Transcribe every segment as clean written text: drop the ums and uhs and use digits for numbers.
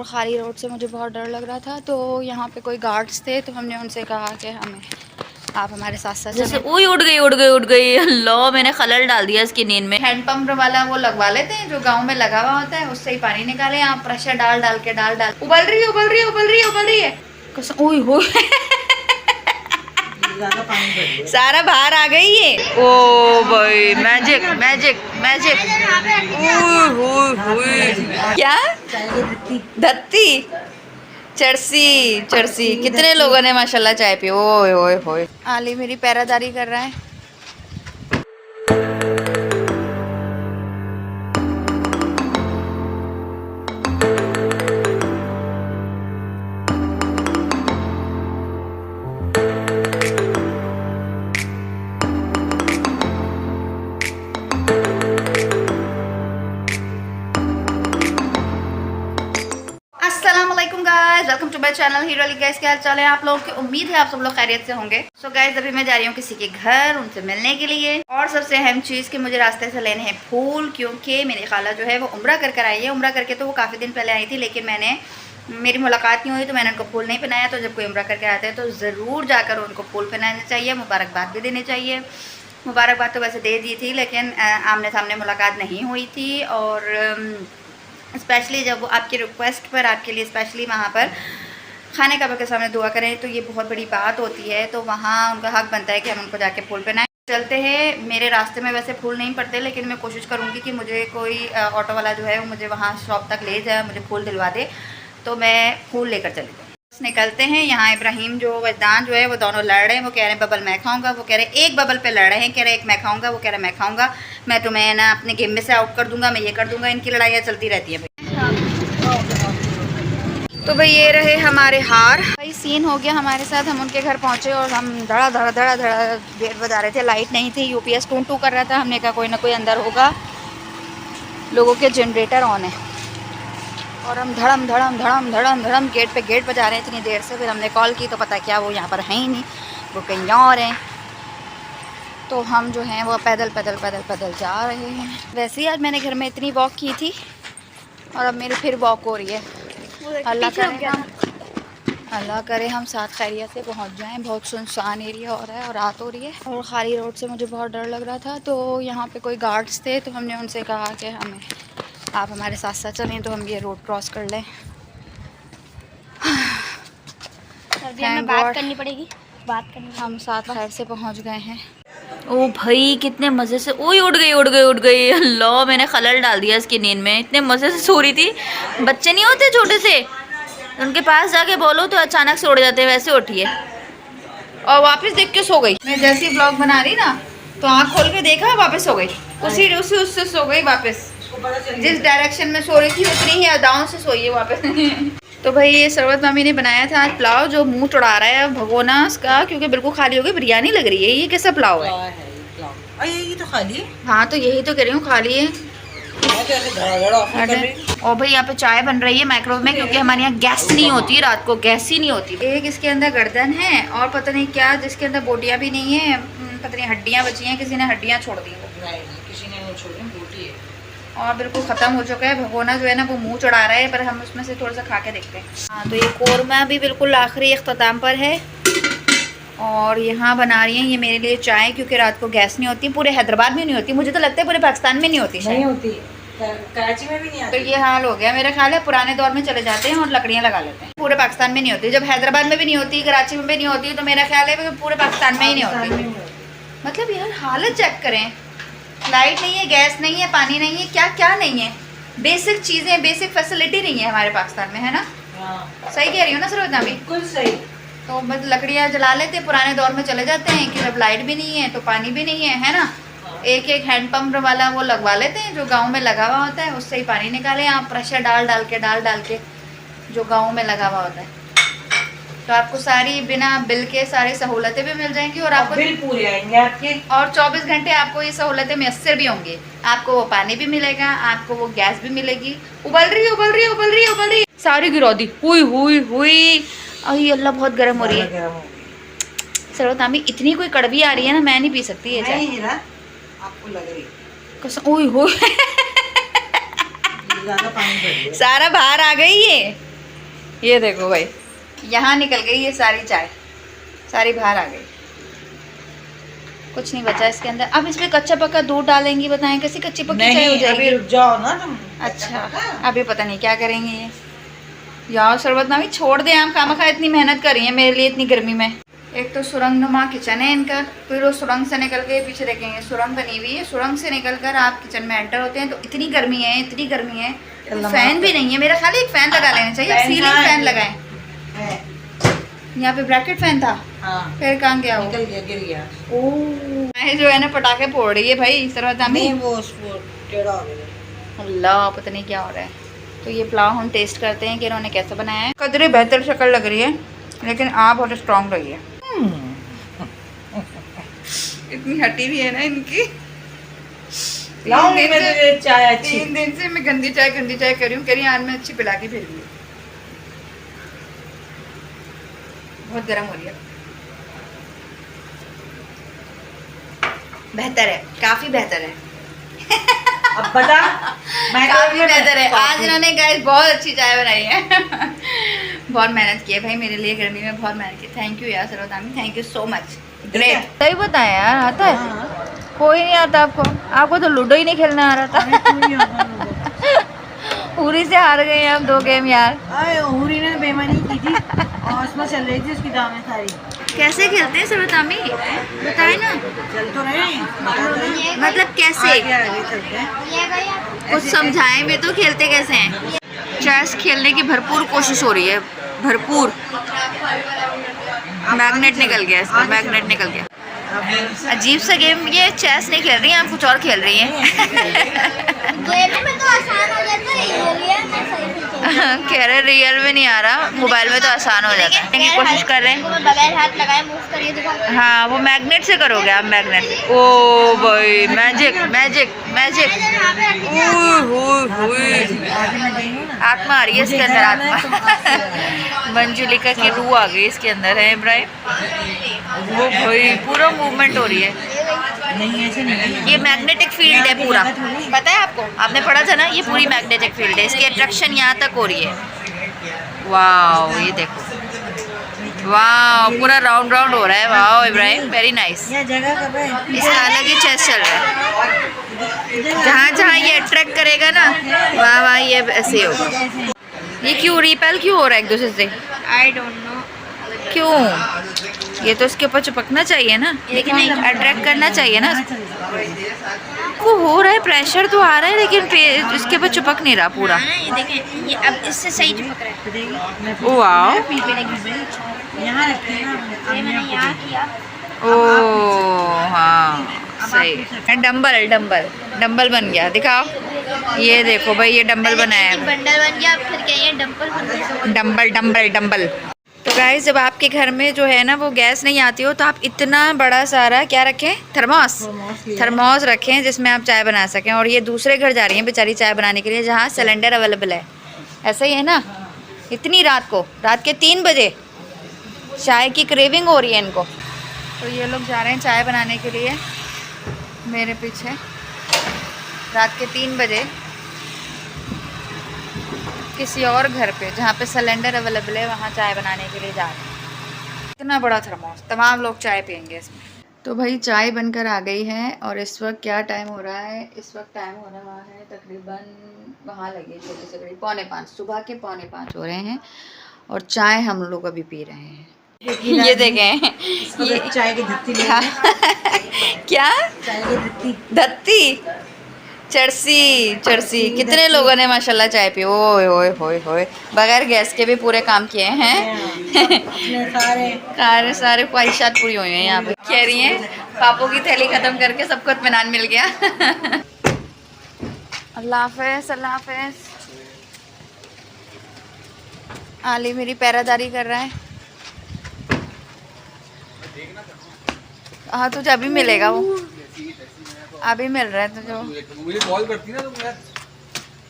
खाली रोड से मुझे बहुत डर लग रहा था, तो यहाँ पे कोई गार्ड्स थे तो हमने उनसे कहा कि हमें आप हमारे साथ साथ जैसे चलें। उई उड़ गई अल्लाह, मैंने खलल डाल दिया इसकी नींद में। हैंडपम्प वाला वो लगवा लेते हैं जो गांव में लगा हुआ होता है, उससे ही पानी निकाले। आप प्रेशर डाल डाल के उबल रही है, उबल रही है, उबल रही है, उबल रही है। ओए हो सारा बाहर आ गई है। ओ भाई मैजिक मैजिक मैजिक। क्या धत्ती चरसी चरसी। कितने लोगों ने माशाल्लाह चाय पी। ओए ओए होए, आली मेरी पैरादारी कर रहा है। अस्सलामुअलैकुम guys, welcome to my channel Hero Ali. Guys क्या हाल चाल है आप लोगों की? उम्मीद है आप सब लोग खैरियत से होंगे। सो गाइस अभी मैं जा रही हूँ किसी के घर, उनसे मिलने के लिए। और सबसे अहम चीज़ कि मुझे रास्ते से लेने हैं फूल, क्योंकि मेरी खाला जो है वो उम्रा कर आई है। उम्रा करके तो वो काफ़ी दिन पहले आई थी, लेकिन मेरी मुलाकात नहीं हुई तो मैंने उनको फूल नहीं पहनाया। तो जब कोई उम्रा करके आते हैं तो ज़रूर जाकर उनको फूल पहनाने चाहिए, मुबारकबाद भी देनी चाहिए। मुबारकबाद तो वैसे दे दी थी, लेकिन आमने सामने मुलाकात नहीं हुई थी। और स्पेशली जब वो आपकी रिक्वेस्ट पर आपके लिए स्पेशली वहाँ पर खाने काबा के सामने दुआ करें तो ये बहुत बड़ी बात होती है। तो वहाँ उनका हक बनता है कि हम उनको जाके फूल पहनाएं। चलते हैं। मेरे रास्ते में वैसे फूल नहीं पड़ते, लेकिन मैं कोशिश करूँगी कि मुझे कोई ऑटो वाला जो है वो मुझे वहाँ शॉप तक ले जाए, मुझे फूल दिलवा दे, तो मैं फूल लेकर चली जाऊँ। निकलते हैं। यहाँ इब्राहिम जो वजदान जो है वो दोनों लड़ रहे हैं। वो कह रहे हैं बबल मैं खाऊंगा, वो कह रहे हैं एक बबल पे लड़ रहे हैं। कह रहे एक मैं खाऊंगा, वो कह रहे मैं खाऊंगा, मैं तुम्हें ना अपने गेम में से आउट कर दूंगा, मैं ये कर दूंगा। इनकी लड़ाइयाँ चलती रहती है भाई। तो भाई ये रहे हमारे हार। भाई सीन हो गया हमारे साथ। हम उनके घर पहुँचे और हम धड़ा धड़ा धड़ा धड़ा गेट बजा रहे थे। लाइट नहीं थी, यूपीएस टू टू कर रहा था। हमने कहा कोई ना कोई अंदर होगा, लोगों के जनरेटर ऑन है। और हम धड़म धड़म धड़म धड़म धड़म गेट पे गेट बजा रहे हैं इतनी देर से। फिर हमने कॉल की तो पता क्या वो यहाँ पर है ही नहीं, वो कहीं और हैं। तो हम जो हैं वो पैदल पैदल पैदल पैदल जा रहे हैं। वैसे ही आज मैंने घर में इतनी वॉक की थी और अब मेरी फिर वॉक हो रही है। अल्लाह करे हम साथ खैरियत से पहुंच जाएं। बहुत सुनसान एरिया हो रहा है और रात हो रही है और खाली रोड से मुझे बहुत डर लग रहा था। तो यहाँ पे कोई गार्ड्स थे तो हमने उनसे कहा कि हमें आप हमारे साथ साथ चलें तो हम ये रोड क्रॉस कर लें। में बात करनी पड़ेगी, बात करनी। हम साथ खैर से पहुँच गए हैं। ओ भाई कितने मजे से उई उड़ गई अल्लाह, मैंने खलल डाल दिया इसकी नींद में। इतने मजे से सो रही थी। बच्चे नहीं होते छोटे से, उनके पास जाके बोलो तो अचानक से उड़ जाते हैं, वैसे उठी है और वापस देख के सो गई। मैं जैसे ही ब्लॉग बना रही ना तो आँख खोल के देखा, वापस सो गई। उसी उसी उससे सो गई वापस। जिस डायरेक्शन में सो रही थी उतनी ही अदाओं से सोई है वापस। तो भाई ये सरवत मामी ने बनाया था आज पुलाव, जो मुंह चढ़ा रहा है भगोना उसका, क्योंकि बिल्कुल खाली हो गई। बिरयानी लग रही है। ये कैसा पुलाव है? ये तो खाली है। हाँ तो यही तो कह रही हूँ, खाली है। और भाई यहाँ पे चाय बन रही है माइक्रोवेव में, क्योंकि हमारे यहाँ गैस नहीं होती, रात को गैस ही नहीं होती। एक इसके अंदर गर्दन है और पता नहीं क्या, जिसके अंदर बोटियाँ भी नहीं है, पता नहीं हड्डियाँ बची हैं, किसी ने हड्डियाँ छोड़ दी। किसी ने नहीं छोड़ी, बोटी है। और बिल्कुल ख़त्म हो चुका है। भगोना जो है ना वो मुंह चढ़ा रहा है, पर हम उसमें से थोड़ा सा खा के देखते हैं। हाँ तो ये कोरमा भी बिल्कुल आखिरी इख्तिताम पर है। और यहाँ बना रही हैं ये मेरे लिए चाय, क्योंकि रात को गैस नहीं होती। पूरे हैदराबाद में नहीं होती, मुझे तो लगता है पूरे पाकिस्तान में नहीं होती। नहीं होती, कराची में भी नहीं आती। तो ये हाल हो गया मेरा ख्याल है। पुराने दौर में चले जाते हैं और लकड़ियाँ लगा लेते हैं। पूरे पाकिस्तान में नहीं होती। जब हैदराबाद में भी नहीं होती, कराची में भी नहीं होती, तो मेरा ख्याल है पूरे पाकिस्तान में ही नहीं होती। मतलब यार हालत चेक करें। लाइट नहीं है, गैस नहीं है, पानी नहीं है, क्या क्या नहीं है। बेसिक चीज़ें, बेसिक फैसिलिटी नहीं है हमारे पाकिस्तान में, है ना? सही कह रही हो ना सरोजना? बिल्कुल सही। तो बस लकड़ियाँ जला लेते, पुराने दौर में चले जाते हैं कि जब लाइट भी नहीं है तो पानी भी नहीं है ना? एक एक हैंडपम्प वाला वो लगवा लेते हैं जो गांव में लगा हुआ होता है, उससे ही पानी निकालें आप। प्रेशर डाल डाल के जो गांव में लगा हुआ होता है, तो आपको सारी बिना बिल के सारी सहूलतें भी मिल जाएंगी और आपको बिल पूरे आएंगे आपके। और 24 घंटे आपको ये सहूलतें मैसर भी होंगी। आपको वो पानी भी मिलेगा, आपको वो गैस भी मिलेगी। उबल रही है, उबल रही है, उबल रही है, उबल रही है, सारी गिरा दी। हुई हुई हुई। अरे अल्लाह बहुत गर्म हो रही है। सरवत मामी इतनी कोई कड़वी आ रही है ना, मैं नहीं पी सकती है चाय। आपको लग रही कसम। ओए हो ज्यादा पानी भर दिया। सारा बाहर आ गई है। ये देखो भाई, यहाँ निकल गई ये सारी चाय, सारी बाहर आ गई, कुछ नहीं बचा इसके अंदर। अब इसमें कच्चा पक्का दूध डालेंगी, बताएं कैसी कच्ची पक्की चाय हो नहीं, जाएगी? अभी रुक जाओ ना तुम। अच्छा, अभी पता नहीं क्या करेंगे ये। यार शरबत ना भी छोड़ दे, हम खामा खा इतनी मेहनत कर रही है मेरे लिए इतनी गर्मी में। एक तो सुरंगनुमा किचन है इनका, फिर वो सुरंग से निकल के पीछे देखेंगे सुरंग बनी हुई है, सुरंग से निकल कर आप किचन में एंटर होते हैं तो इतनी गर्मी है, इतनी गर्मी है। फैन भी नहीं है, मेरा खाली एक फैन लगा लेना चाहिए, सीलिंग फैन लगाएं। है। यहाँ पे ब्रैकेट फैन था, हाँ, फिर कहाँ गया वो? निकल गया, गिर गया। ओह, जो है ना पटाखे फोड़ रही है भाई सरवता में। नहीं, वो उसको टेढ़ा हो गया। अल्लाह पता नहीं क्या हो रहा है। तो ये पुलाव हम टेस्ट करते हैं कि इन्होंने कैसे बनाया है। कदरे बेहतर शक्ल लग रही है, लेकिन आप बहुत स्ट्रांग रही है। इतनी हटी भी है ना इनकी। लाऊंगी मैं तुझे चाय अच्छी। 3 दिन से मैं गंदी चाय कर रही हूँ, कह रही आज मैं अच्छी पिला के फिर भी। बहुत गर्म हो रही है। बेहतर है, काफी बेहतर है। अब बता। काफी बेहतर है। आज इन्होंने गाइस बहुत अच्छी चाय बनाई है। बहुत मेहनत की है भाई मेरे लिए, गर्मी में बहुत मेहनत की। थैंक यू यार सरवतामी, thank you so much, great. सही बताया यार, आता है? कोई नहीं आता आपको? आपको तो लूडो ही नहीं खेलना आ रहा था। पूरी से हार गए आप 2 गेम यार। हुरी ने बेईमानी की थी और उसमें चल रही थी उसकी दामें सारी। कैसे खेलते हैं सरवतामी, बताए ना। चल तो रहे हैं, मतलब कैसे, आगे चलते हैं। कुछ समझाएं भी तो, खेलते कैसे हैं? चेस खेलने की भरपूर कोशिश हो रही है, भरपूर। मैग्नेट निकल गया इसका, मैग्नेट निकल गया। अजीब सा गेम ये, चेस नहीं खेल रही हैं आप, कुछ और खेल रही हैं। गेम में तो आसान हो जाता है, रियल में सही से कह रहे रियल में नहीं आ रहा, मोबाइल में तो आसान हो जाता है। की कोशिश कर रहे हैं। बगैर हाथ लगाए मूव करिए दिखा। हाँ वो मैग्नेट से करोगे आप, मैग्नेट। ओ भाई मैजिक मैजिक मैजिक। आत्मा आ रही है इसके अंदर, आत्मा। मंजुलिका की रूह आ गई इसके अंदर है इब्राहिम। वो भाई पूरा मूवमेंट हो रही है। नहीं, ऐसे नहीं। ये मैग्नेटिक फील्ड है पूरा, पता है आपको? आपने पढ़ा था ना, ये पूरी मैग्नेटिक फील्ड है, इसकी अट्रैक्शन यहाँ तक हो रही है। वाह ये देखो, वाह पूरा राउंड राउंड हो रहा है। वाह इब्राहिम, वेरी नाइस। यह जगह कब है? इसका अलग ही चेस चल रहा है। जहाँ जहाँ ये अट्रैक्ट करेगा ना, वाह वाह ये ऐसे होगा। ये क्यों रिपेल क्यों हो रहा है एक दूसरे से? आई डोंट नो क्यों? ये तो इसके ऊपर चिपकना चाहिए ना, लेकिन अट्रैक्ट करना चाहिए ना। को हो रहा है, प्रेशर तो आ रहा है, लेकिन इसके ऊपर चिपक नहीं रहा पूरा। ये देखें, ये अब इससे सही चिपक रहा है। वाह, यहाँ रखिए ना, ये मैंने यहाँ किया। ओ हाँ सही। डंबल डंबल डंबल बन गया, दिखाओ। ये देखो भाई, ये डंबल बनाया है। बंडल बन गया, फिर क्या ये डंबल बन गया। Dumbbell dumbbell dumbbell. तो गाइस जब आपके घर में जो है ना वो गैस नहीं आती हो, तो आप इतना बड़ा सारा क्या रखें, थर्मोस रखें जिसमें आप चाय बना सकें। और ये दूसरे घर जा रही हैं बेचारी चाय बनाने के लिए, जहाँ सिलेंडर अवेलेबल है। ऐसा ही है ना, इतनी रात को, रात के 3 बजे चाय की क्रेविंग हो रही है इनको। तो ये लोग जा रहे हैं चाय बनाने के लिए मेरे पीछे, रात के 3 बजे किसी और घर पे जहाँ पे सिलेंडर अवेलेबल है, वहाँ चाय बनाने के लिए जा रहे हैं। इतना बड़ा थर्मोस, तमाम लोग चाय पियेंगे इसमें। तो भाई चाय बनकर आ गई है, और इस वक्त क्या टाइम हो रहा है? इस वक्त टाइम हो रहा है तकरीबन, वहाँ लगे छोटी से घड़ी 4:45, सुबह के 4:45 हो रहे हैं, और चाय हम लोग अभी पी रहे हैं। ये देखें, ये चाय की धत्ती ले हाँ। क्या चाय की धत्ती धत्ती, चरसी चरसी। कितने लोगों ने माशाल्लाह चाय पी। ओए ओए होए होए, बगैर गैस के भी पूरे काम किए हैं। सारे सारे ख्वाहिशात पूरी हुई हैं यहाँ पे। कह रही हैं पापों की थैली ख़त्म करके सबको इत्मीनान मिल गया। अल्लाह हाफ़िज़, अल्लाह हाफ़िज़। आली मेरी पैरादारी कर रहा है। हाँ तुझे अभी मिलेगा, वो अभी मिल रहा है तुझे। मुझे कॉल करती ना तुम यार,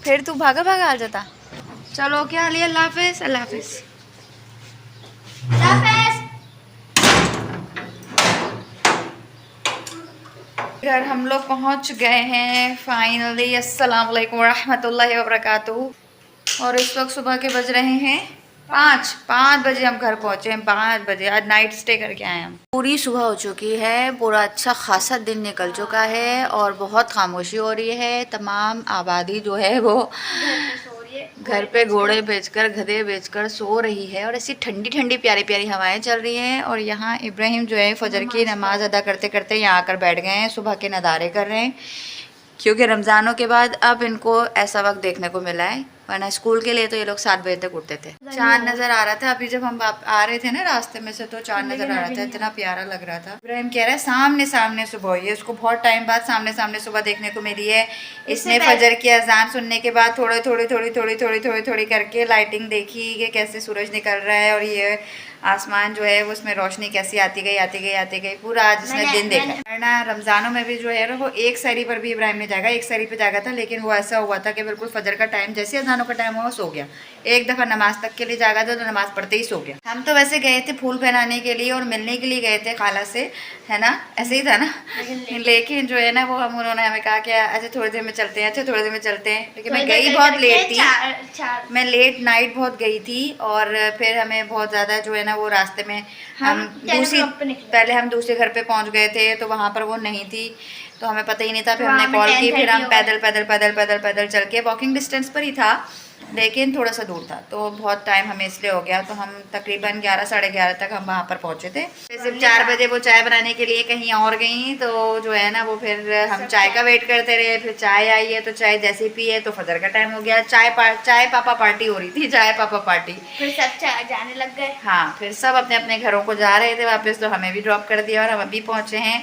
फिर तू भागा भागा आ जाता। चलो क्या हाल है? अल्लाह हाफ़िज़, अल्लाह हाफ़िज़। घर हम लोग पहुंच गए हैं फाइनली। अस्सलाम वालेकुम रहमतुल्लाहि व बरकातुहू। और इस वक्त सुबह के बज रहे हैं 5 बजे हम घर पहुंचे हैं। 5 बजे आज नाइट स्टे करके आए हम। पूरी सुबह हो चुकी है, पूरा अच्छा खासा दिन निकल चुका है और बहुत खामोशी हो रही है। तमाम आबादी जो है वो घर पे घोड़े बेचकर गधे बेचकर सो रही है और ऐसी ठंडी ठंडी प्यारी प्यारी हवाएं चल रही हैं। और यहाँ इब्राहिम जो है फजर की नमाज अदा करते करते यहाँ आकर बैठ गए हैं, सुबह के नज़ारे कर रहे हैं, क्योंकि रमज़ानों के बाद अब इनको ऐसा वक्त देखने को मिला है, वरना स्कूल के लिए तो ये लोग 7 बजे तक उठते थे। चांद नज़र आ रहा था अभी जब हम आ रहे थे ना रास्ते में से, तो चांद नज़र आ रहा था, इतना प्यारा लग रहा था। इब्राहिम कह रहा है सामने सामने सुबह हुई है, उसको बहुत टाइम बाद सामने सामने सुबह देखने को मिली है। इसने फजर की अजान सुनने के बाद थोड़ी थोड़ी थोड़ी थोड़ी थोड़ी थोड़ी थोड़ी करके लाइटिंग देखी कि कैसे सूरज निकल रहा है और ये आसमान जो है वो उसमें रोशनी कैसी आती गई, पूरा आज इसने दिन देखा। वरना रमज़ानों में भी जो है ना वो एक सहरी पर भी इब्राहिम ने जागा, एक सहरी पे जागा था, लेकिन वो ऐसा हुआ था कि बिल्कुल फजर का टाइम जैसे अजानों का टाइम हुआ सो गया। एक दफ़ा नमाज तक के लिए जागा था तो नमाज पढ़ते ही सो गया। हम तो वैसे गए थे फूल पहनाने के लिए और मिलने के लिए गए थे खाला से, है ना, ऐसे ही था ना। लेकिन जो है ना वो उन्होंने हमें कहा कि अच्छा थोड़ी देर में चलते हैं, अच्छा थोड़ी देर में चलते हैं, लेकिन मैं गई बहुत लेट थी, मैं लेट नाइट बहुत गई थी और फिर हमें बहुत ज़्यादा जो है ना वो रास्ते में पहले हम दूसरे घर पे पहुंच गए थे तो वहाँ पर वो नहीं थी, तो हमें पता ही नहीं था। फिर हमने कॉल की, फिर हम पैदल चल के वॉकिंग डिस्टेंस पर ही था, लेकिन थोड़ा सा दूर था, तो बहुत टाइम हमें इसलिए हो गया। तो हम तकरीबन 11 साढ़े 11 तक हम वहाँ पर पहुँचे थे। सिर्फ 4 बजे वो चाय बनाने के लिए कहीं और गई, तो जो है ना वो फिर हम चाय का वेट करते रहे। फिर चाय आई है तो चाय जैसे पिए तो फजर का टाइम हो गया। चाय पापा पार्टी हो रही थी, चाय पापा पार्टी। फिर सब जाने लग गए। हाँ, फिर सब अपने अपने घरों को जा रहे थे वापस, तो हमें भी ड्रॉप कर दिया और हम अभी पहुँचे हैं।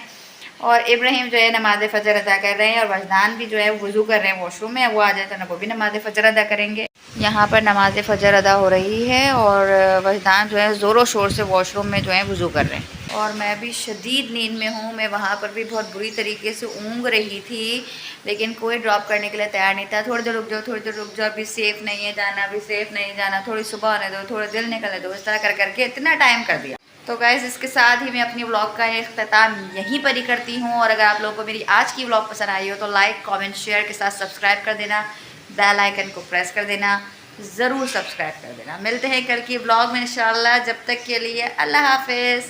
और इब्राहिम जो है नमाज फ़जर अदा कर रहे हैं और वजदान भी जो है वज़ू कर रहे हैं वॉशरूम में, वो आ जाए तो ना वो भी नमाज फ़जर अदा करेंगे। यहाँ पर नमाज फ़जर अदा हो रही है और वजदान जो है ज़ोरों शोर से वॉशरूम में जो है वज़ू कर रहे हैं। और मैं भी शदीद नींद में हूँ, मैं वहाँ पर भी बहुत बुरी तरीके से ऊँग रही थी, लेकिन कोई ड्रॉप करने के लिए तैयार नहीं था। थोड़ी देर रुक जाओ, थोड़ी देर रुक जाओ, अभी सेफ़ नहीं है जाना, अभी सेफ़ नहीं जाना, थोड़ी सुबह होने दो, थोड़ा दिल निकलने दो, इस तरह कर करके इतना टाइम कर दिया। तो गाइज़ इसके साथ ही मैं अपनी व्लॉग का इख्तिताम यहीं पर ही करती हूँ। और अगर आप लोगों को मेरी आज की व्लॉग पसंद आई हो तो लाइक कमेंट शेयर के साथ सब्सक्राइब कर देना, बेल आइकन को प्रेस कर देना, ज़रूर सब्सक्राइब कर देना। मिलते हैं कल की व्लॉग में इंशाल्लाह, जब तक के लिए अल्लाह हाफिज़।